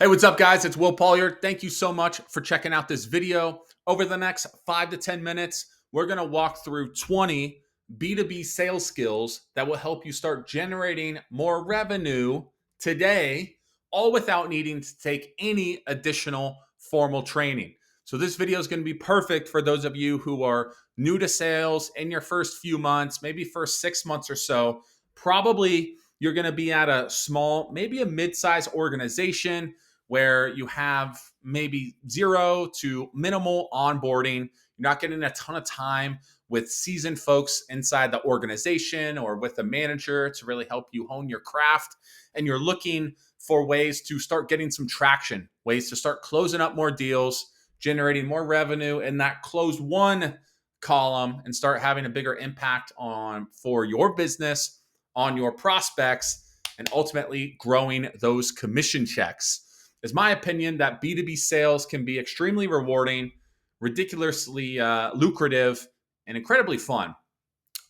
Hey, what's up, guys? It's Will Paul here. Thank you so much for checking out this video. Over the next 5 to 10 minutes, we're going to walk through 20 B2B sales skills that will help you start generating more revenue today, all without needing to take any additional formal training. So this video is going to be perfect for those of you who are new to sales in your first few months, maybe first 6 months or so. Probably you're going to be at a small, maybe a mid-size organization where you have maybe zero to minimal onboarding. You're not getting a ton of time with seasoned folks inside the organization or with a manager to really help you hone your craft. And you're looking for ways to start getting some traction, ways to start closing up more deals, generating more revenue in that closed one column, and start having a bigger impact on for your business, on your prospects, and ultimately growing those commission checks. It's my opinion that B2B sales can be extremely rewarding, ridiculously lucrative, and incredibly fun.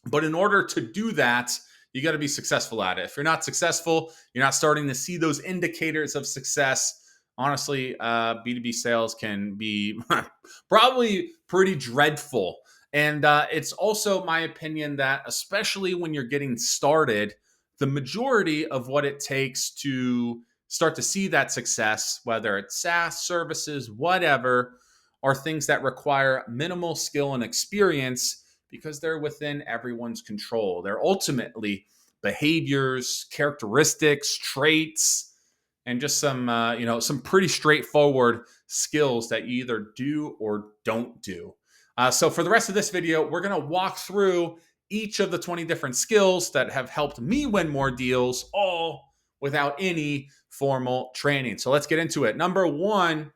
But in order to do that, you got to be successful at it. If you're not successful, you're not starting to see those indicators of success. Honestly, B2B sales can be probably pretty dreadful. And it's also my opinion that, especially when you're getting started, the majority of what it takes to start to see that success, whether it's SaaS services, whatever, are things that require minimal skill and experience because they're within everyone's control. They're ultimately behaviors, characteristics, traits, and just some pretty straightforward skills that you either do or don't do. So for the rest of this video, we're going to walk through each of the 20 different skills that have helped me win more deals, all without any formal training. So let's get into it. Number one,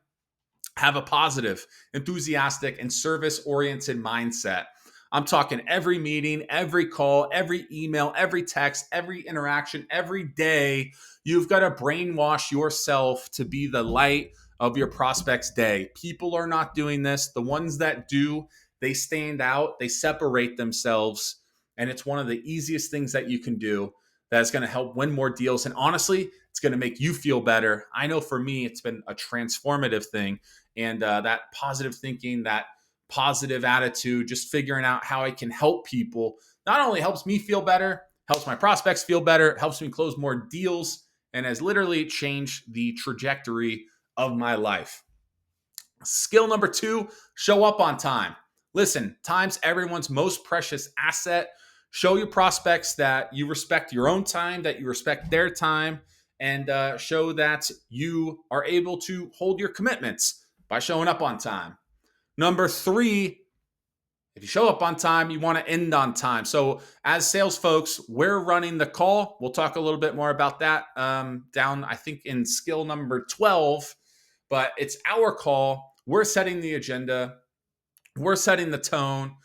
have a positive, enthusiastic, and service-oriented mindset. I'm talking every meeting, every call, every email, every text, every interaction, every day. You've got to brainwash yourself to be the light of your prospect's day. People are not doing this. The ones that do, they stand out, they separate themselves, and it's one of the easiest things that you can do that's going to help win more deals. And honestly, it's going to make you feel better. I know for me, it's been a transformative thing. And that positive thinking, that positive attitude, just figuring out how I can help people, not only helps me feel better, helps my prospects feel better, helps me close more deals, and has literally changed the trajectory of my life. Skill number two, show up on time. Listen, time's everyone's most precious asset. Show your prospects that you respect your own time, that you respect their time, and show that you are able to hold your commitments by showing up on time. Number three, if you show up on time, you want to end on time. So as sales folks, we're running the call. We'll talk a little bit more about that down, I think, in skill number 12. But it's our call. We're setting the agenda. We're setting the tone.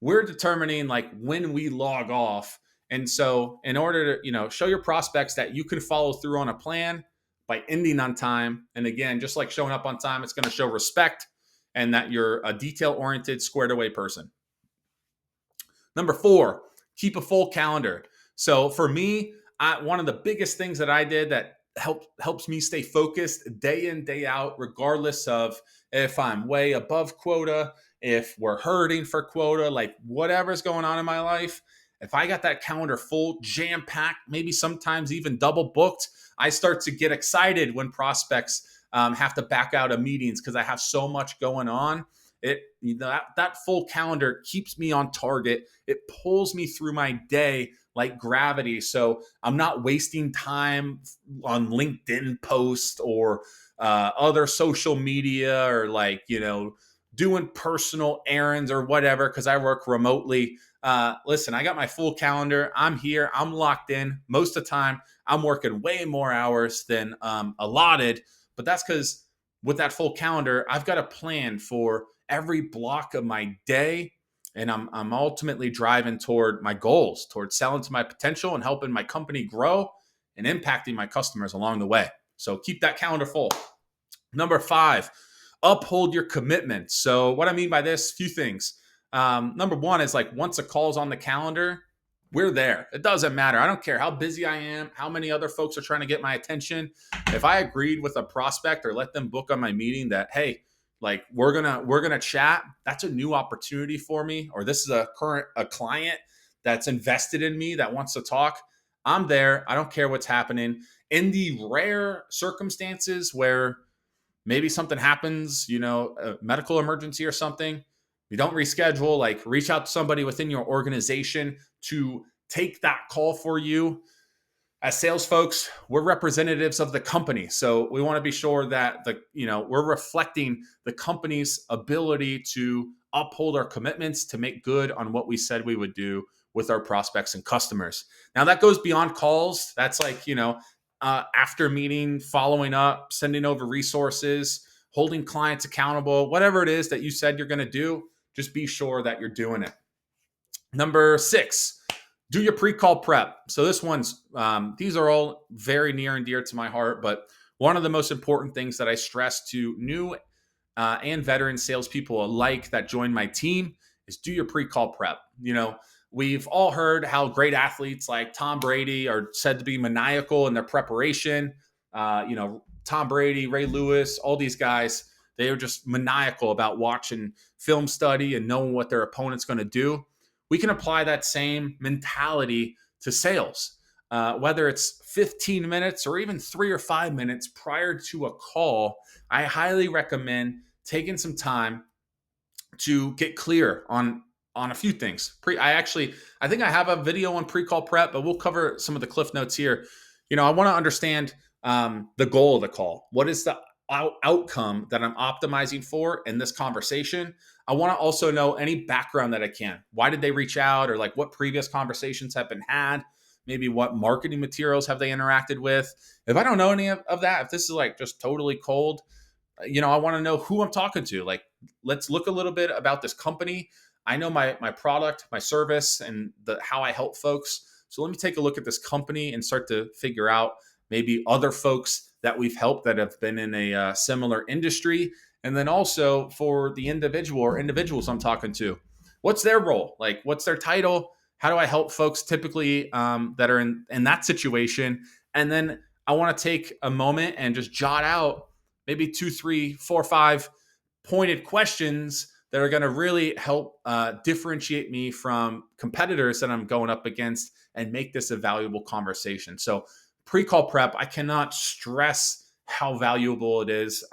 We're determining like when we log off. And so in order to, show your prospects that you can follow through on a plan by ending on time. And again, just like showing up on time, it's going to show respect and that you're a detail-oriented, squared-away person. Number four, keep a full calendar. So for me, one of the biggest things that I did that helps me stay focused day in, day out, regardless of if I'm way above quota, if we're hurting for quota, like whatever's going on in my life, if I got that calendar full, jam-packed, maybe sometimes even double booked, I start to get excited when prospects have to back out of meetings because I have so much going on. That full calendar keeps me on target. It pulls me through my day like gravity. So I'm not wasting time on LinkedIn posts or other social media or doing personal errands or whatever because I work remotely. Listen, I got my full calendar. I'm here. I'm locked in. Most of the time, I'm working way more hours than allotted. But that's because with that full calendar, I've got a plan for every block of my day. And I'm ultimately driving toward my goals, toward selling to my potential and helping my company grow and impacting my customers along the way. So keep that calendar full. Number five, uphold your commitment. So what I mean by this, few things. Number one is like once a call's on the calendar, we're there. It doesn't matter. I don't care how busy I am, how many other folks are trying to get my attention. If I agreed with a prospect or let them book on my meeting that, hey, like we're gonna chat, that's a new opportunity for me, or this is a client that's invested in me that wants to talk. I'm there. I don't care what's happening. In the rare circumstances where maybe something happens, a medical emergency or something, you don't reschedule, like reach out to somebody within your organization to take that call for you. As sales folks, we're representatives of the company. So we want to be sure that we're reflecting the company's ability to uphold our commitments to make good on what we said we would do with our prospects and customers. Now that goes beyond calls. That's like, after meeting, following up, sending over resources, holding clients accountable, whatever it is that you said you're going to do, just be sure that you're doing it. Number 6, do your pre-call prep. So this one's, these are all very near and dear to my heart, but one of the most important things that I stress to new and veteran salespeople alike that join my team is do your pre-call prep. We've all heard how great athletes like Tom Brady are said to be maniacal in their preparation. Tom Brady, Ray Lewis, all these guys, they are just maniacal about watching film study and knowing what their opponent's going to do. We can apply that same mentality to sales, whether it's 15 minutes or even 3 or 5 minutes prior to a call. I highly recommend taking some time to get clear on a few things. I think I have a video on pre-call prep, but we'll cover some of the cliff notes here. I want to understand the goal of the call. What is the outcome that I'm optimizing for in this conversation? I want to also know any background that I can. Why did they reach out, or like what previous conversations have been had? Maybe what marketing materials have they interacted with? If I don't know any of that, if this is like just totally cold, I want to know who I'm talking to. Like, let's look a little bit about this company. I know my product, my service, and how I help folks. So let me take a look at this company and start to figure out maybe other folks that we've helped that have been in a similar industry. And then also for the individual or individuals I'm talking to, what's their role? Like, what's their title? How do I help folks typically that are in that situation? And then I want to take a moment and just jot out maybe 2, 3, 4, 5 pointed questions that are going to really help differentiate me from competitors that I'm going up against and make this a valuable conversation. So pre-call prep, I cannot stress how valuable it is.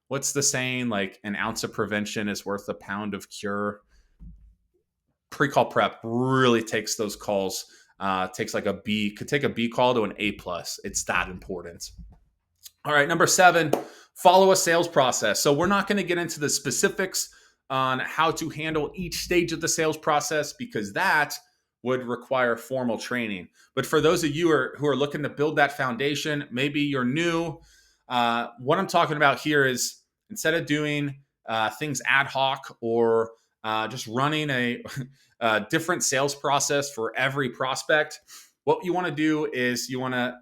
What's the saying? Like, an ounce of prevention is worth a pound of cure. Pre-call prep really takes those calls, takes like could take a B call to an A plus. It's that important. All right, number 7, follow a sales process. So we're not going to get into the specifics on how to handle each stage of the sales process, because that would require formal training. But for those of you who are looking to build that foundation, maybe you're new, what I'm talking about here is, instead of doing things ad hoc or just running a different sales process for every prospect, what you want to do is you want to,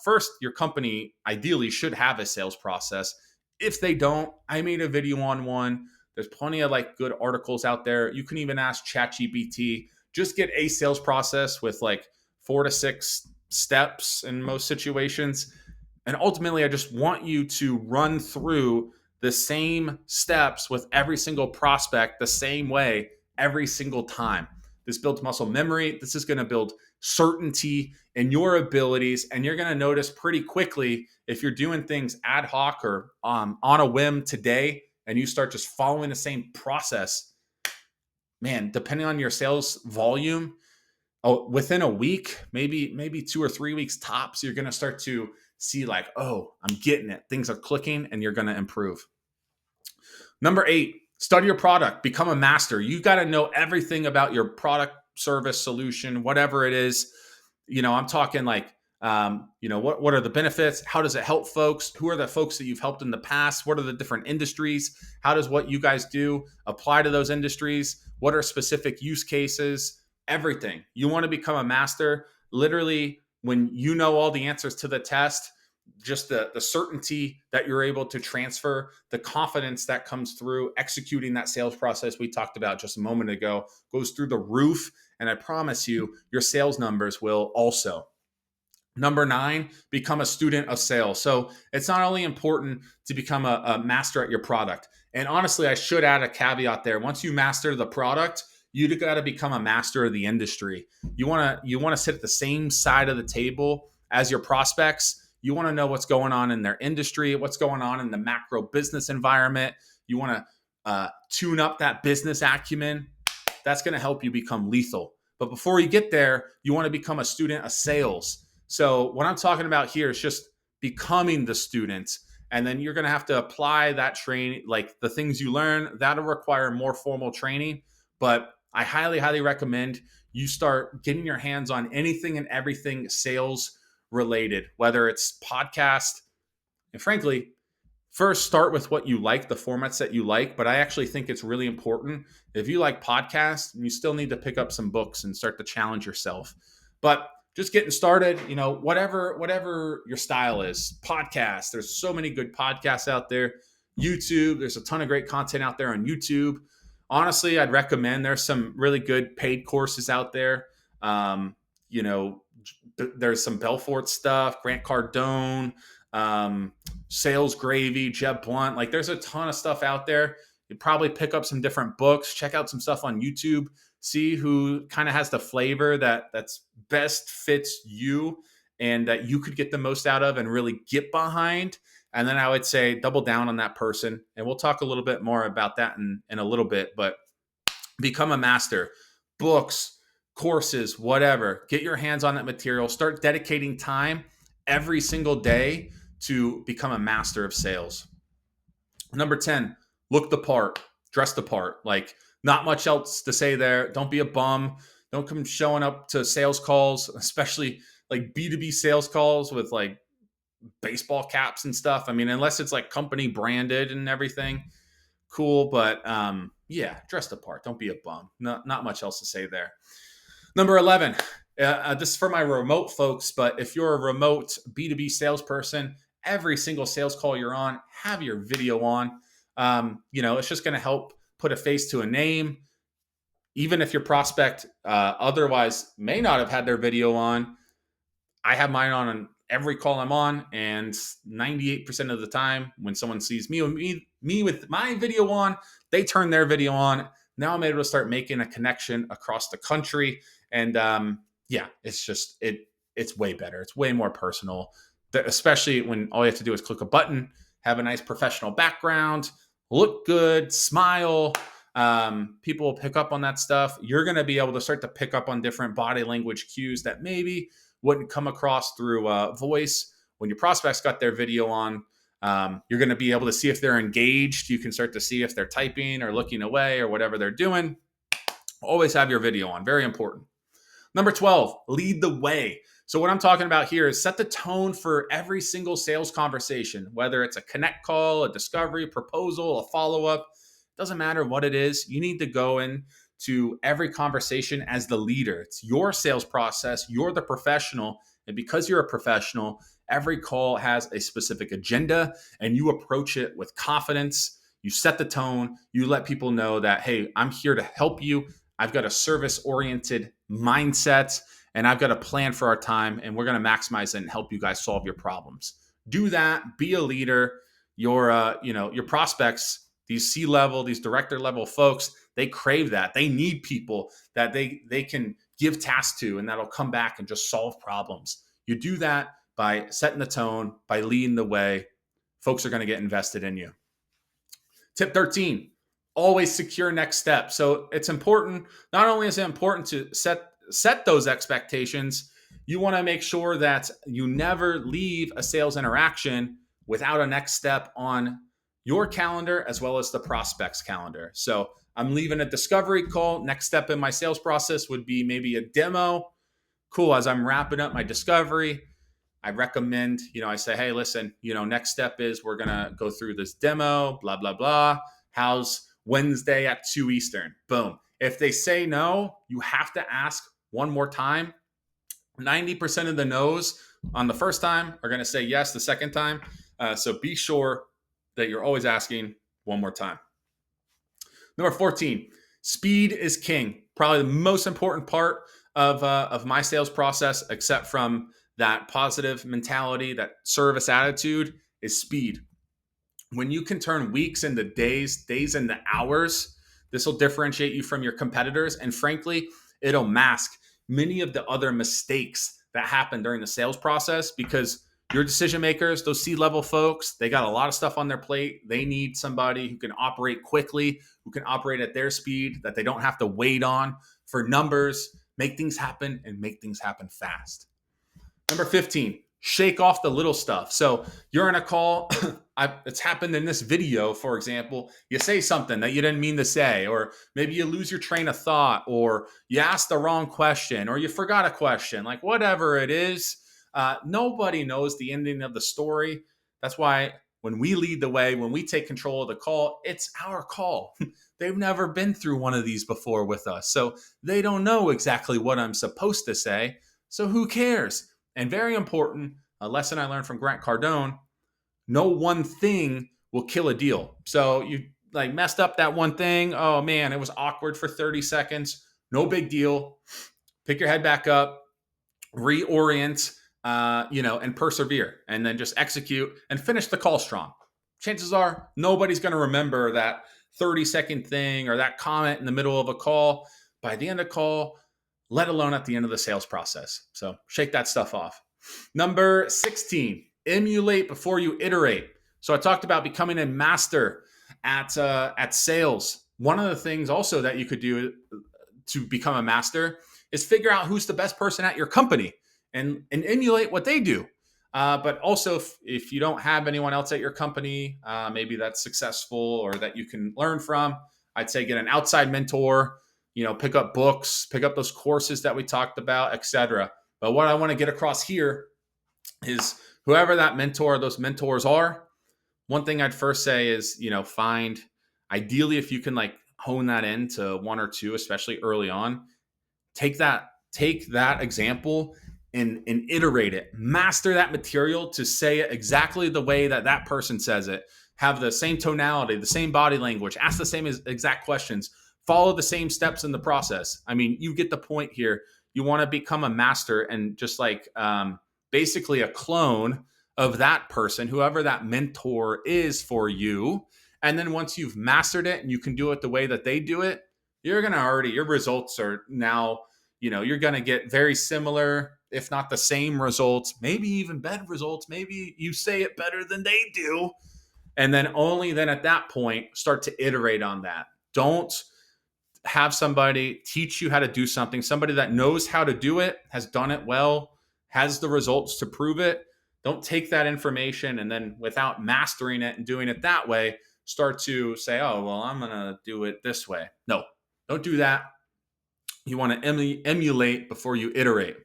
first, your company ideally should have a sales process. If they don't, I made a video on one. There's plenty of like good articles out there. You can even ask ChatGPT. Just get a sales process with like 4 to 6 steps in most situations. And ultimately, I just want you to run through the same steps with every single prospect the same way every single time. This builds muscle memory. This is going to build certainty in your abilities. And you're going to notice pretty quickly, if you're doing things ad hoc or on a whim today, and you start just following the same process, man, depending on your sales volume, within a week, maybe 2 or 3 weeks tops, you're going to start to see like, oh, I'm getting it. Things are clicking, and you're going to improve. Number 8, study your product, become a master. You got to know everything about your product, service, solution, whatever it is. I'm talking like, what are the benefits? How does it help folks? Who are the folks that you've helped in the past? What are the different industries? How does what you guys do apply to those industries? What are specific use cases? Everything. You want to become a master. Literally, when you know all the answers to the test, just the certainty that you're able to transfer, the confidence that comes through executing that sales process we talked about just a moment ago goes through the roof. And I promise you, your sales numbers will also. Number 9, become a student of sales. So it's not only important to become a master at your product. And honestly, I should add a caveat there. Once you master the product, you got to become a master of the industry. You want to sit at the same side of the table as your prospects. You want to know what's going on in their industry, what's going on in the macro business environment. You want to tune up that business acumen. That's going to help you become lethal. But before you get there, you want to become a student of sales. So what I'm talking about here is just becoming the student. And then you're going to have to apply that training, like the things you learn. That'll require more formal training. But I highly, highly recommend you start getting your hands on anything and everything sales related, whether it's podcast. And frankly, first start with what you like, the formats that you like. But I actually think it's really important. If you like podcasts, you still need to pick up some books and start to challenge yourself. But just getting started, whatever your style is, podcasts, there's so many good podcasts out there. YouTube, there's a ton of great content out there on YouTube. Honestly, I'd recommend there's some really good paid courses out there. There's some Belfort stuff, Grant Cardone, Sales Gravy, Jeb Blunt. Like there's a ton of stuff out there. You'd probably pick up some different books, check out some stuff on YouTube, see who kind of has the flavor that's best fits you and that you could get the most out of and really get behind. And then I would say double down on that person. And we'll talk a little bit more about that in a little bit, but become a master. Books, courses, whatever. Get your hands on that material. Start dedicating time every single day to become a master of sales. Number 10, look the part, dress the part. Like not much else to say there. Don't be a bum. Don't come showing up to sales calls, especially like B2B sales calls with like baseball caps and stuff. I mean, unless it's like company branded and everything, cool. But yeah, dress the part. Don't be a bum. Not much else to say there. Number 11, this is for my remote folks, but if you're a remote B2B salesperson, every single sales call you're on, have your video on. It's just going to help put a face to a name. Even if your prospect otherwise may not have had their video on, I have mine on every call I'm on, and 98% of the time when someone sees me with my video on, they turn their video on. Now I'm able to start making a connection across the country. And it's way better. It's way more personal, especially when all you have to do is click a button, have a nice professional background, look good, smile. People will pick up on that stuff. You're going to be able to start to pick up on different body language cues that maybe wouldn't come across through voice. When your prospects got their video on, you're going to be able to see if they're engaged. You can start to see if they're typing or looking away or whatever they're doing. Always have your video on. Very important. Number 12, lead the way. So what I'm talking about here is set the tone for every single sales conversation, whether it's a connect call, a discovery, proposal, a follow-up. Doesn't matter what it is. You need to go into every conversation as the leader. It's your sales process. You're the professional. And because you're a professional, every call has a specific agenda and you approach it with confidence. You set the tone. You let people know that, hey, I'm here to help you. I've got a service-oriented mindset and I've got a plan for our time and we're going to maximize it and help you guys solve your problems. Do that. Be a leader. Your prospects, these C-level, these director level folks, they crave that. They need people that they can give tasks to and that'll come back and just solve problems. You do that by setting the tone, by leading the way. Folks are going to get invested in you. Tip 13, always secure next step. So it's important. Not only is it important to set those expectations, you want to make sure that you never leave a sales interaction without a next step on your calendar as well as the prospect's calendar. So I'm leaving a discovery call. Next step in my sales process would be maybe a demo. Cool. As I'm wrapping up my discovery, I recommend, I say, hey, listen, next step is we're going to go through this demo, blah, blah, blah. How's Wednesday at 2 Eastern? Boom. If they say no, you have to ask one more time. 90% of the no's on the first time are going to say yes the second time. So be sure that you're always asking one more time. Number 14, Speed is king. Probably the most important part of my sales process, except from that positive mentality, that service attitude, is speed. When you can turn weeks into days, days into hours, this will differentiate you from your competitors. And frankly, it'll mask many of the other mistakes that happen during the sales process, because your decision makers, those C-level folks, they got a lot of stuff on their plate. They need somebody who can operate quickly, who can operate at their speed, that they don't have to wait on for numbers, make things happen, and make things happen fast. Number 15, shake off the little stuff. So you're in a call. It's happened in this video, for example. You say something that you didn't mean to say, or maybe you lose your train of thought, or you asked the wrong question, or you forgot a question, like whatever it is. Nobody knows the ending of the story. That's why when we lead the way, when we take control of the call, it's our call. They've never been through one of these before with us. So they don't know exactly what I'm supposed to say. So who cares? And very important, a lesson I learned from Grant Cardone, no one thing will kill a deal. So you like messed up that one thing. Oh man, it was awkward for 30 seconds. No big deal. Pick your head back up, reorient, and persevere, and then just execute and finish the call strong. Chances are nobody's going to remember that 30-second thing or that comment in the middle of a call by the end of the call, let alone at the end of the sales process. So shake that stuff off. Number 16, emulate before you iterate. So I talked about becoming a master at sales. One of the things also that you could do to become a master is figure out who's the best person at your company and emulate what they do. But also, if you don't have anyone else at your company, maybe that's successful or that you can learn from, I'd say get an outside mentor, pick up books, pick up those courses that we talked about, etc. But what I want to get across here is whoever that mentor or those mentors are, one thing I'd first say is, find, ideally, if you can like hone that into one or two, especially early on, take that example and iterate it, master that material to say it exactly the way that that person says it, have the same tonality, the same body language, ask the same exact questions, follow the same steps in the process. I mean, you get the point here. You want to become a master and just like basically a clone of that person, whoever that mentor is for you. And then once you've mastered it and you can do it the way that they do it, your results are now, you're going to get very similar, if not the same results, maybe even better results. Maybe you say it better than they do. And then only then at that point, start to iterate on that. Don't have somebody teach you how to do something, somebody that knows how to do it, has done it well, has the results to prove it. Don't take that information and then without mastering it and doing it that way, start to say, oh, well, I'm going to do it this way. No, don't do that. You want to emulate before you iterate.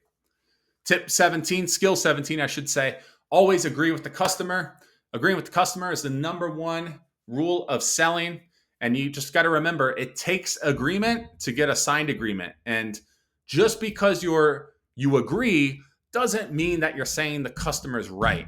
Tip 17, skill 17, I should say, always agree with the customer. Agreeing with the customer is the number one rule of selling. And you just got to remember, it takes agreement to get a signed agreement. And just because you agree doesn't mean that you're saying the customer's right.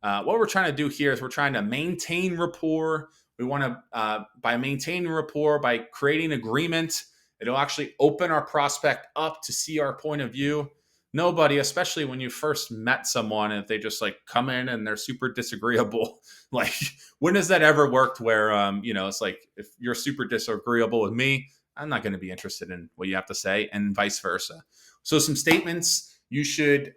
What we're trying to do here is we're trying to maintain rapport. We want to, by maintaining rapport, by creating agreement, it'll actually open our prospect up to see our point of view. Nobody, especially when you first met someone, and if they just like come in and they're super disagreeable, like when has that ever worked where, it's like, if you're super disagreeable with me, I'm not going to be interested in what you have to say, and vice versa. So some statements you should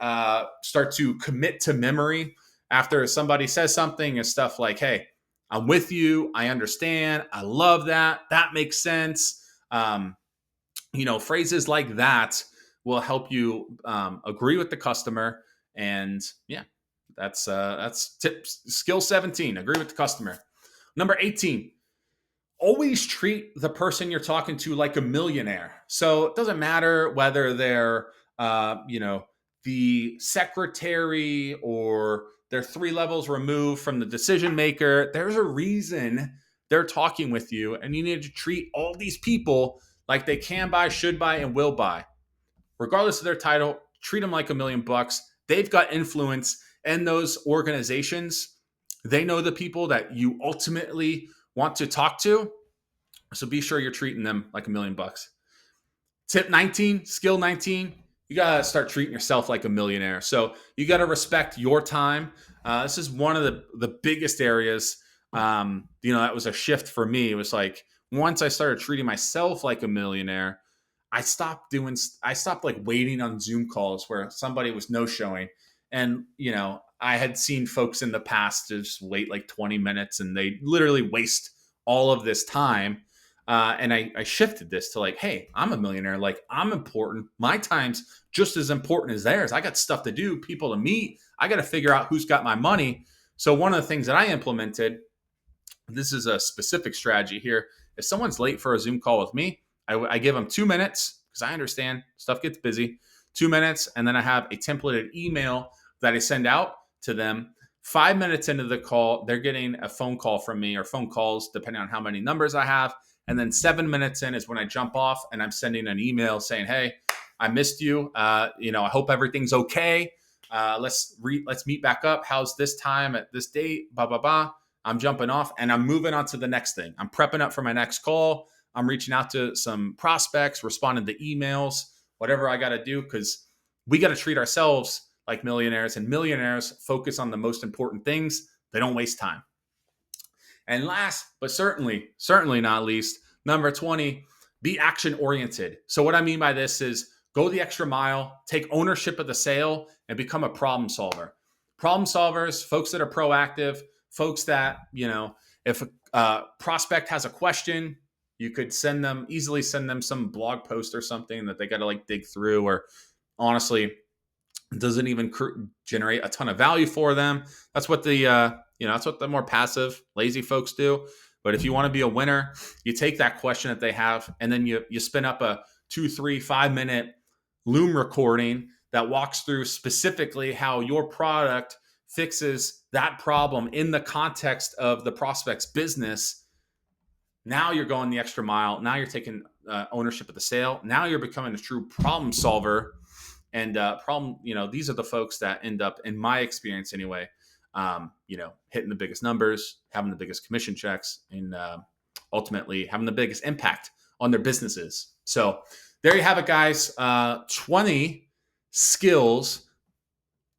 start to commit to memory after somebody says something is stuff like, hey, I'm with you. I understand. I love that. That makes sense. Phrases like that will help you agree with the customer. And yeah, that's skill 17, agree with the customer. Number 18, always treat the person you're talking to like a millionaire. So it doesn't matter whether they're, the secretary or they're 3 levels removed from the decision maker. There's a reason they're talking with you, and you need to treat all these people like they can buy, should buy, and will buy. Regardless of their title, treat them like $1 million. They've got influence in those organizations. They know the people that you ultimately want to talk to. So be sure you're treating them like $1,000,000. Tip 19, skill 19, you got to start treating yourself like a millionaire. So you got to respect your time. This is one of the biggest areas. That was a shift for me. It was like once I started treating myself like a millionaire, I stopped like waiting on Zoom calls where somebody was no showing. And, I had seen folks in the past just wait like 20 minutes and they literally waste all of this time. And I shifted this to like, hey, I'm a millionaire. Like, I'm important. My time's just as important as theirs. I got stuff to do, people to meet. I got to figure out who's got my money. So, one of the things that I implemented, this is a specific strategy here. If someone's late for a Zoom call with me, I give them 2 minutes because I understand stuff gets busy. 2 minutes, and then I have a templated email that I send out to them. 5 minutes into the call, they're getting a phone call from me or phone calls, depending on how many numbers I have. And then 7 minutes in is when I jump off and I'm sending an email saying, "Hey, I missed you. I hope everything's okay. Let's meet back up. How's this time at this date? Blah blah blah." I'm jumping off and I'm moving on to the next thing. I'm prepping up for my next call. I'm reaching out to some prospects, responding to emails, whatever I got to do, because we got to treat ourselves like millionaires, and millionaires focus on the most important things. They don't waste time. And last, but certainly not least, number 20, be action oriented. So what I mean by this is go the extra mile, take ownership of the sale, and become a problem solver. Problem solvers, folks that are proactive, folks that, if a prospect has a question, you could easily send them some blog post or something that they got to like dig through, or honestly, doesn't even generate a ton of value for them. That's what that's what the more passive, lazy folks do. But if you want to be a winner, you take that question that they have, and then you spin up a 2, 3, 5 minute Loom recording that walks through specifically how your product fixes that problem in the context of the prospect's business. Now you're going the extra mile. Now you're taking ownership of the sale. Now you're becoming a true problem solver. And these are the folks that end up, in my experience anyway, hitting the biggest numbers, having the biggest commission checks, and ultimately having the biggest impact on their businesses. So there you have it, guys. 20 skills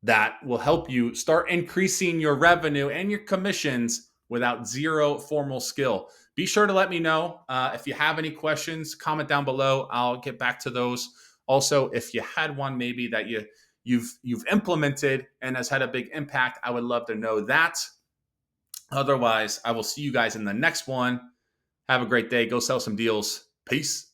that will help you start increasing your revenue and your commissions without zero formal skill. Be sure to let me know if you have any questions. Comment down below. I'll get back to those. Also, if you had one maybe that you've implemented and has had a big impact, I would love to know that. Otherwise, I will see you guys in the next one. Have a great day. Go sell some deals. Peace.